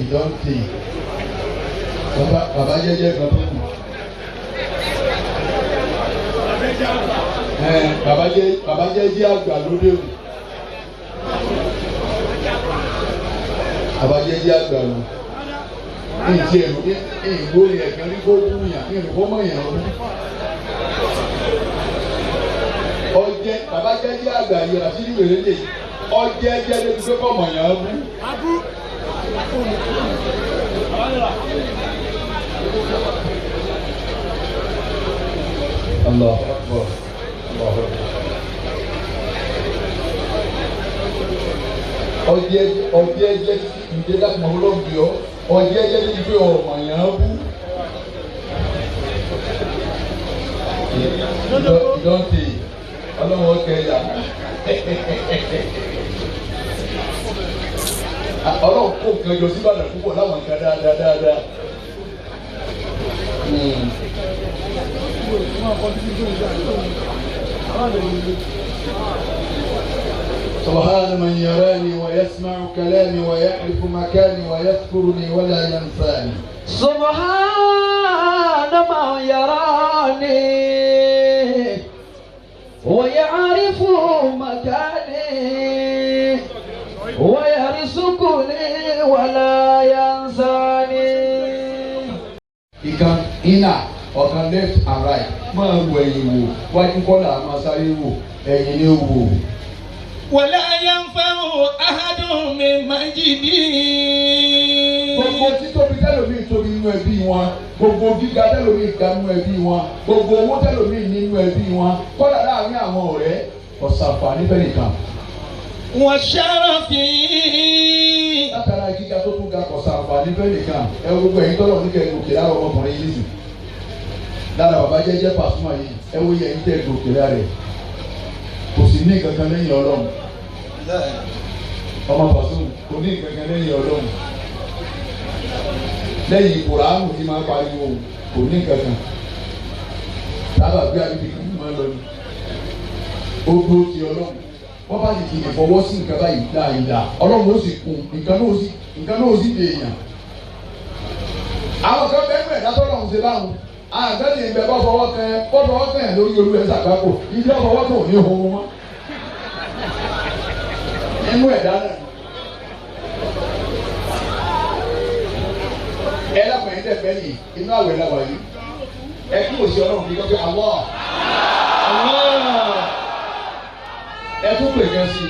Ìdọ́ǹtì bàbá jẹ́jẹ́ kan tó kù. Bàbá jẹ́jẹ́ àgbà lóde o. Bàbá jẹ́jẹ́ àgbà lọ. Ìjì ẹ̀rù ìgbóni ẹ̀kan ní kó kú yàn ní ìrùkọ́ mọ̀ yàn o. Ọjẹ́ bàbá jẹ́jẹ́ àgbà yìí àti ìwéré lè ọjẹ́ jẹ́ lórí pé kọ́ mọ̀ yàn bú. Allah Akbar. Ọjẹ́ jẹ́ ìdè láti mọ̀ lọ́gbì ọ́ ọjẹ́ jẹ́ ní ìgbé ọmọ yàn bú. Ìdọ́ǹtì ọlọ́wọ́ kẹyà. Ọlọ́run kó nǹkan jọ sí Ìbàdàn púpọ̀ láwọn nǹkan dáadáa. سبحان من يراني ويسمع كلامي ويعرف مكاني ويذكرني ولا ينساني. سبحان من يراني ويعرف مكاني ويرزقني ولا ينساني. Ìkan inner ọ̀kan left and right máa wo ẹ̀yìn wò wájú kọ́là máa sáré wò ẹ̀yìn ni wò. ولا ينفع أحد من مجدي. Gbogbo títóbi tẹ́lómi tóbi nínú ẹbí wọn, gbogbo gíga tẹ́lómi ga nínú ẹbí wọn, gbogbo owó tẹ́lómi nínú ẹbí wọn, kọ́là láàrin àwọn ọ̀rẹ́ ọ̀sàfà níbẹ̀ nìkan. وشرفي. Látara gíga tó tún ga ọ̀sàfà níbẹ̀ nìkan, ẹ gbogbo ẹ̀yin tọ́lọ̀ ní kẹ́kẹ́ òkè lára ọmọkùnrin yìí nìsín. Lára bàbá jẹ́jẹ́ Pasuma yìí, ẹ wo yẹ ẹ̀yin tẹ́ òkè lára rẹ̀. Kò sí ní kankan lẹ́yìn Ọlọ́run. Ọmọ Pasuma kò ní kankan lẹ́yìn Ọlọ́run. Lẹ́yìn Kùránù tí máa pariwo kò ní kankan. Tábà bí àbíbí kan máa lọ ní. Ó dúró ti Ọlọ́run. Wọ́n bá ti lè fọwọ́ sí nǹkan báyìí dáadáa. Ọlọ́run ó sì kún nǹkan náà ó sì dè èèyàn. Àwọn kan bẹ́ẹ̀ mẹ́ta tọ́lọ́run ṣe báwọn. Àgbẹ̀ni ìgbẹ́ bọ́ fọwọ́ kẹ́ lórí olú ẹ̀ sàgbákò. Ilé ọ̀fọwọ́ tó ní ohun wọn. Nínú ẹ̀dá náà. Ẹ lápẹ̀ yín tẹ̀ bẹ́ẹ̀ ni inú àwẹ̀ làwà yìí. Ẹ kí òsì Ọlọ́run bí kọ́kẹ́ Allah. Ẹ tún pè kẹ́ sí i.